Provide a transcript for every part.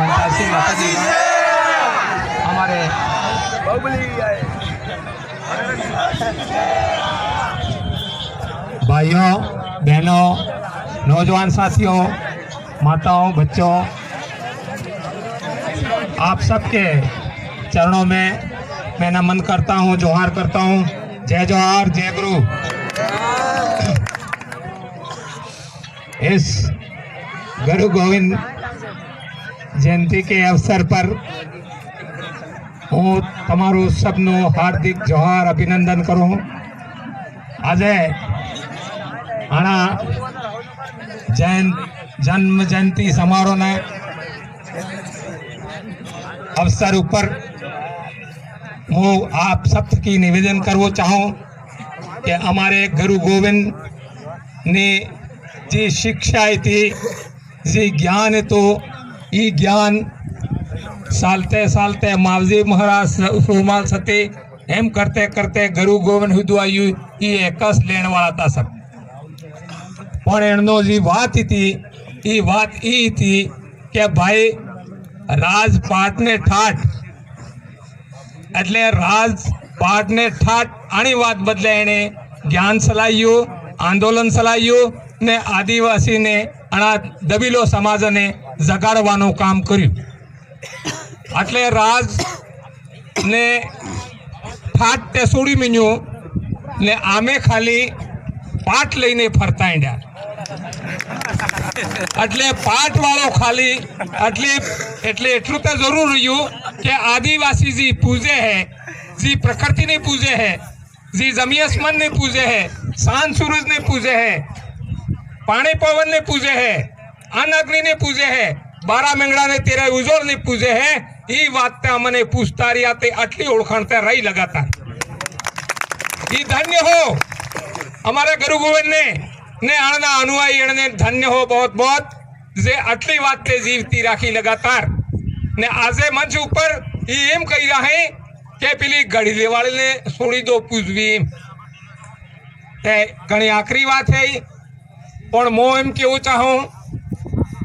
मनतासी माताजी हमारे भाइयों बहनों नौजवान साथियों माताओं बच्चों आप सबके चरणों में मैं नमन करता हूँ, जोहार करता हूँ। जय जोहार जय गुरु। इस गुरु गोविंद जयंती के अवसर पर हूँ तमारू सबनो हार्दिक जोहार अभिनंदन करूँ। आज आना जन्म जयंती समारोह ने अवसर ऊपर हूँ आप सबकी निवेदन करवो चाहूँ कि हमारे गुरु गोविंद ने जी शिक्षा थी जी ज्ञान तो ये ज्ञान सालते सालते मावजी महाराज सोमाल सते एम करते करते गुरु गोविंद हुआ ये कस लेने वाला था सब। पण एनो जी बात थी ये बात ये थी कि भाई राजपाट ने ठाठ એટલે રાજપાટ ને ઠાઠ આની વાત બદલે એને જ્ઞાન સલાહ્યું આંદોલન સલાહ્યું ને આદિવાસીને આના દબીલો સમાજને જગાડવાનું કામ કર્યું। એટલે રાજ ને ઠાઠ તે છોડી મીન્યું ને આમે ખાલી પાટ લઈને ફરતા ઈંડ્યા। એટલે પાટ વાળો ખાલી એટલે એટલું તો જરૂર રહ્યું कि आदिवासी जी पूजे है जी प्रकृति ने पूजे है जी जमी आसमान ने पूजे है चांद सूरज ने पूजे है पानी पवन ने पूजे है अन्न अग्नि ने पूजे है 12 मेंगड़ा ने 13 उजोड़ ने पूजे है। ये बात अमने पूछता रही आते अटली ओळखाणते रही लगातार। ये धन्य हो हमारे गुरु गोविंद ने आना अनुयायी ने धन्य हो बहुत बहुत जे अटली बात ते जीवती राखी लगातार ने आजे मंच ऊपर एम कही रहा है कि पेली गढ़ी वाले ने छोड़ी दो पूजवी घनी आखरी बात है। पण मो एम केवू चाहूं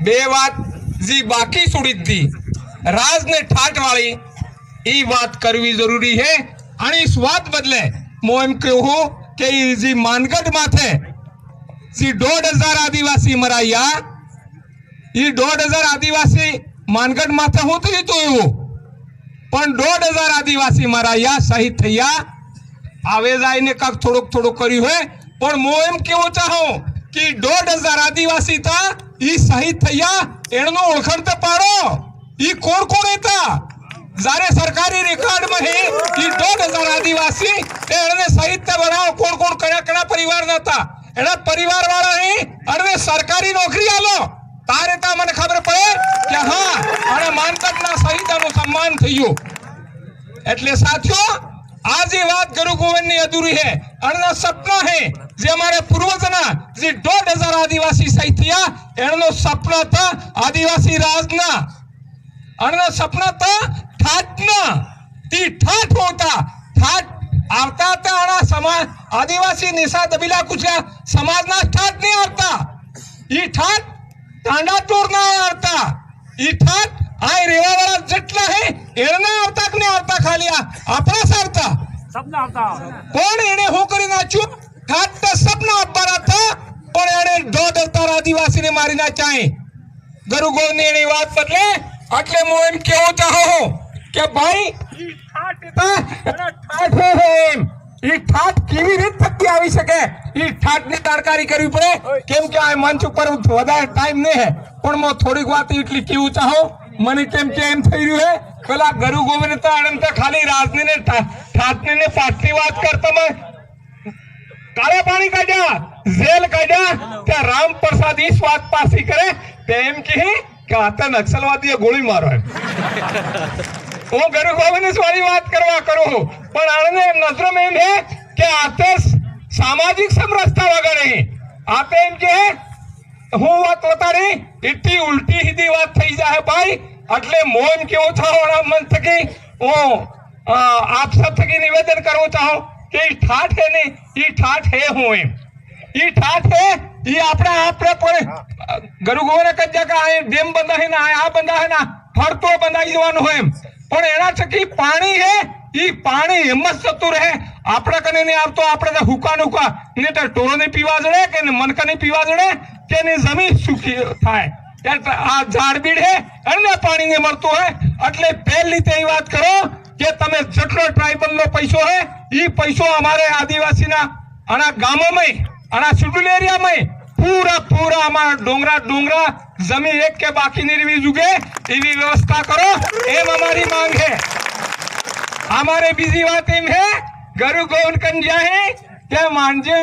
बे बात जी बाकी छोड़ी दी राज ने ठाट वाली ये बात करवी जरूरी है। आणि इस बात बदले मो एम कहूं कि जी मानगढ़ माथे जी 1500 आदिवासी मराया ये 1500 आदिवासी मानगढ़ माथे होते ही तो एवं पण 1500 आदिवासी मराया शहीद थया आवे जाए ने काक थोड़ोक थोड़ोक कर्यु है। पण मो एम केवो चाहो कि 1500 आदिवासी था ये शहीद थया एनो ओळखण तो पाड़ो ये कोण कोण था जारे सरकारी रिकॉर्ड में है ये 1500 आदिवासी एने शहीद तो बनाओ कोण कोण कणा कणा परिवार ना था एना परिवार वाला है अरे सरकारी नौकरी आलो तारे ता मने खबर पड़े कि हाँ अरे मानगढ़ना शहीदों सम्मान थयो। એટલે સાથીઓ आज ये बात गुरु गोविंद ने अधूरी है अरना सपना है जे हमारे पूर्वजना जे 1500 आदिवासी शहीद थिया एनो सपना था आदिवासी राजना अरना सपना था ठाटना ती ठाट होता ठाट आवता था अना समाज आदिवासी निशा दबीला कुछ समाजना ठाट नहीं आता ये ठाट टांडा तोड़ना आता ये ठाट आय रेवा वाला जटला है एना आवता के आवता खाली आपरा सारता सबना आवता पण एने हो करी नाचू ठाट तो सबना अब्बारा था पण एने 1500 आदिवासी ने मारी ना चाहे गुरु गोविंद ने एनी बात बदले એટલે મો એમ કેવો ચાહો કે ભાઈ ઈ ઠાટ है ये ठाट केवी रीत थकी આવી શકે ये ठाट ની જાણકારી કરવી પડે કેમ કે આ મંચ ઉપર વધારે ટાઈમ નહીં है પણ મો થોડીક વાત એટલી કેવું ચાહો મને કેમ કે એમ થઈ રહ્યું है પેલા ગુરુ ગોવિંદ તો અનંત ખાલી રાજની ને ઠાટની ને પાટની વાત કરતા मैं काला पानी काढ्या जेल काढ्या त्या राम प्रसाद इस बात पासी करे तेम की कि आता नक्सलवादी गोली मारो वो गुरु गोविंद वाली बात करवा करो पण आने नजर में है कि आते सामाजिक समरसता वगैरह है आते एम के हूँ बात बता रही इतनी उल्टी सीधी बात थी जाए भाई એટલે મોમ કેવો થાઓ મન થકી હું આપ सब थकी निवेदन करो चाहो कि ठाठ है नहीं ये ठाठ है हूँ ये ठाठ है ये अपना आप गुरु गोविंद कज्जा का डेम बंदा है ना आ बंदा है ना ફરતો બંધાઈ જવાનું હોય એમ, પણ એના થકી પાણી હે ઈ પાણી હિંમત જતું રહે આપણે કને નહીં આવતો. આપણે તો હુકા ને તો ટોળો ને પીવા જડે કે મનકા ને પીવા જડે કે ની જમીન સુખી થાય. આ ઝાડબીડ હે એને પાણી ને મળતું હોય એટલે પહેલી તે વાત કરો કે તમે જેટલો ટ્રાઇબલ નો પૈસો હે ઈ પૈસો અમારે આદિવાસીના આના ગામોમાં આના શેડ્યુલ એરિયામાં પૂરા અમારા ડોંગરા જમીન એક કે બાકી નહીં રહેવી જોઈએ એવી વ્યવસ્થા કરો એમ અમારી માંગ है. हमारे બીજી વાત એમ है गरु गोवन कंजा है કે માંજે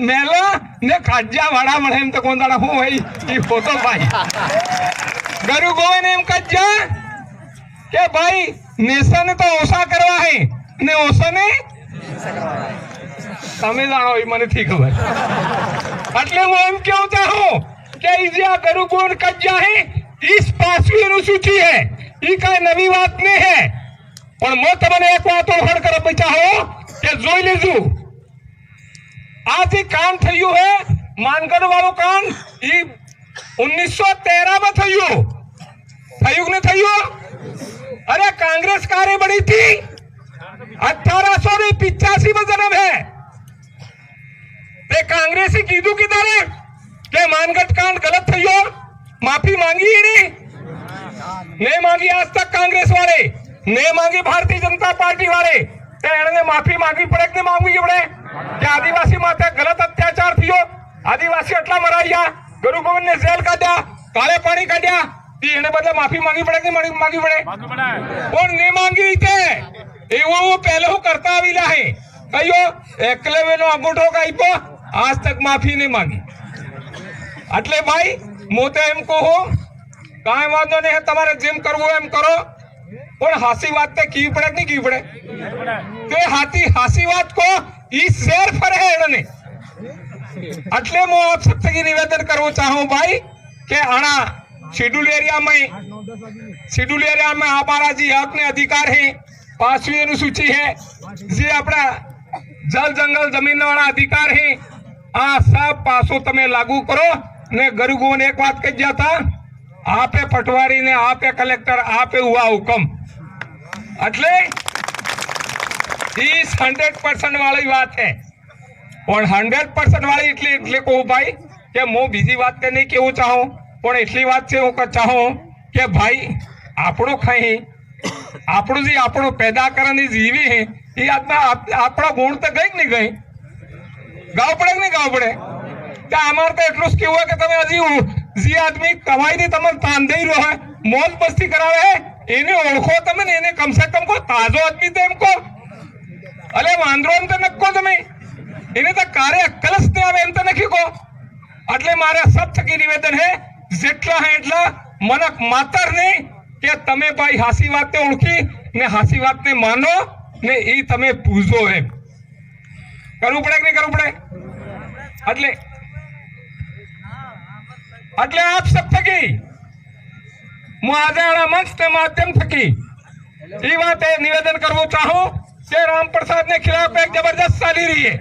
મેલા ને ખાજ્યા વાડા મળે એમ તો કોણ દાડા હું ભાઈ એ ફોટો ભાઈ ગરુ ગોવન એમ કજ્જા કે ભાઈ નેશન તો ઓછા કરવા હે ને ઓછા ને તમે જાણો એ મને થી ખબર એટલે હું એમ કેવું ચાહું કે જે આ ગરુ ગોવન કજ્જા હે इस पांचवी अनुसूची है ये कई नवी बात नहीं है પણ હું તમને એક વાત ઓળખાણ કરવા ચાહો કે જોઈ લેજો આ જે કાંડ થયું હે માનગઢ વાળું કાંડ એ 1913 में થયું કે થયું. अरे कांग्रेस कार्य बड़ी थी 1885 में जन्म है ते कांग्रेसी कीधु की तरह के मानगढ़ कांड गलत थयो माफी मांगी नहीं मांगी आज तक कांग्रेस वाले नहीं मांगी भारतीय जनता पार्टी वाले ने माफी मांगी पड़े कि मांगवी पड़े कि आदिवासी माथे गलत अत्याचार थयो आदिवासी એટલા મરાયા ગરુ ગોવન ને જેલ કાઢ્યા કાળે પાણી કાઢ્યા એને બદલે માફી માંગી પડે કે માંગી પડે કોણ ને માંગી તે એવું પહેલો કરતા આવેલા હે કયો એકલવેનો અંગૂઠો કાપ્યો આજ તક માફી નહીં માંગી. એટલે ભાઈ હું તો એમ કહું કાંઈ વાંધો નહીં તમારે જેમ કરવું એમ કરો પણ હાસી વાત તે કી પડે કે નહીં કી પડે તે હાસી વાત કો ઈ શેર ફરે એને એટલે હું આપ સત્યથી નિવેદન કરવું ચાહું ભાઈ કે આના शेड्यूल एरिया में हमारा जी हक ने अधिकार है 5वीं अनुसूची है जी अपना जल जंगल जमीन वाला अधिकार है आ सब पासो तमे लागू करो ने गरु गोवन एक बात कह जाता आपे पटवारी ने आपे कलेक्टर आपे हुआ हुक्म એટલે 100% वाली बात है और 100% वाली એટલે કહું ભાઈ કે હું બીજી વાત કરને કેવું ચાહું પણ એટલી વાત છે હું ચાહું કે ભાઈ આપણું ખાઈ આપણું જે આપણું પેદા કરવાની જીવી હે એ આપણા ગુણ તો ગઈ કે નહીં ગઈ ગાવ પડે કે નહીં ગાવ પડે તો અમારે તો એટલું જ કેવું હોય કે તમે હજી જે આદમી કમાઈને તમે તાન દઈ રહ્યો હોય મોજ મસ્તી કરાવે એને ઓળખો તમે ને એને કમસે કમ કો તાજો આદમી તો એમ કહો અલે વાંદરો એમ તો નક્કો તમે એને તો કાર્ય અક્કલ જ નહીં આવે એમ તો નથી કહો. એટલે મારે સબ થકી નિવેદન હે જેટલા હે એટલા મનક માતર ને કે તમે ભાઈ હાસી વાતને ઓળખી ને હાસી વાતને માનો ને એ તમે પૂછો એમ કરવું પડે કે નહીં કરવું પડે. એટલે આપ સબ થકી હું આજે આના મંચ ને માધ્યમ થકી એ વાત નિવેદન કરવું ચાહું કે राम प्रसाद ने खिलाफ एक जबरदस्त चाली रही है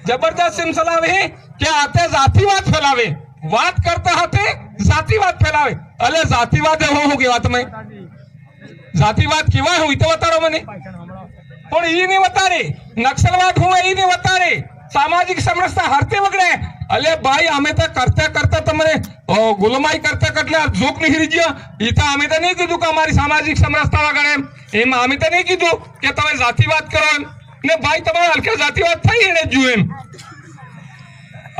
जबरदस्त सिलसिला है कि आते जातिवाद फैलावे बात करता हाथे जातिवाद फैलावे अले जातिवाद हो गई बात में जातिवाद केवा हुई तो बता रहा मैंने पण ई नहीं बता रहे नक्सलवाद हुआ ई नहीं बता रहे सामाजिक समरसता हरते वगड़े अले भाई हमें तो करता तमने गुलामाई करता कटले जोक नहीं रही ई तो हमें तो नहीं कीधु कि हमारी सामाजिक समरसता वगड़े एम हमें तो नहीं कीधु कि तमे जातिवाद करो एम ने भाई तमारे हल्के जातिवाद थई एने जो एम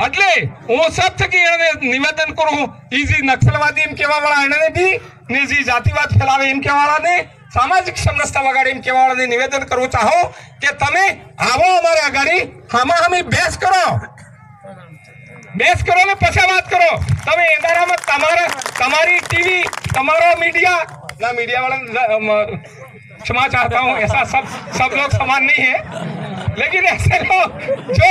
એટલે હું સબ થકી એને નિવેદન કરું ઈ જે નક્સલવાદી એમ કહેવા વાળા એને બી ને જે જાતિવાદ ફેલાવે એમ કહેવા વાળાને સામાજિક સમરસતા વગાડે એમ કહેવા વાળાને નિવેદન કરવું ચાહો કે તમે આવો અમારે આગળ હામાહામી બહેસ કરો ને પછી વાત કરો. તમે એંધારામાં તમારી ટીવી તમારો मीडिया ना मीडिया वाला क्षमा चाहता हूँ ऐसा सब लोग समान नहीं है लेकिन ऐसे लोग जो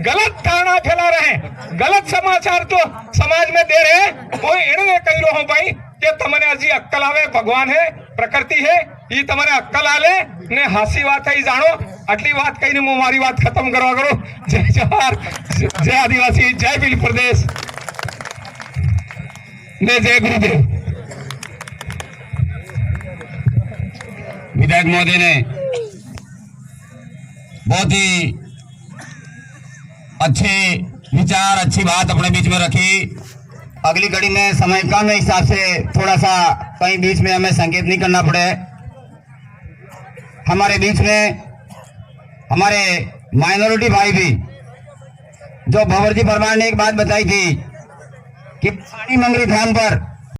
गलत धारणा फैला रहे हैं गलत समाचार तो समाज में दे रहे हैं वो इन्हें कही रहो भाई कि तमने हजी अक्कल आवे भगवान है प्रकृति है ये तमने अक्कल आले ने हासी बात है जानो आटली बात कही ने मारी बात खत्म करवा करो. जय जवाहर जय आदिवासी जय भील प्रदेश ने जय गुरुदेव. विधायक महोदय ने बहुत ही अच्छे विचार, अच्छी बात अपने बीच में रखी। अगली कड़ी में समय कम है, हिसाब से थोड़ा सा कहीं बीच में हमें संकेत नहीं करना पड़े। हमारे बीच में हमारे माइनॉरिटी भाई भी, जो भंवर जी परमार ने एक बात बताई थी कि पानी मंगरी धाम पर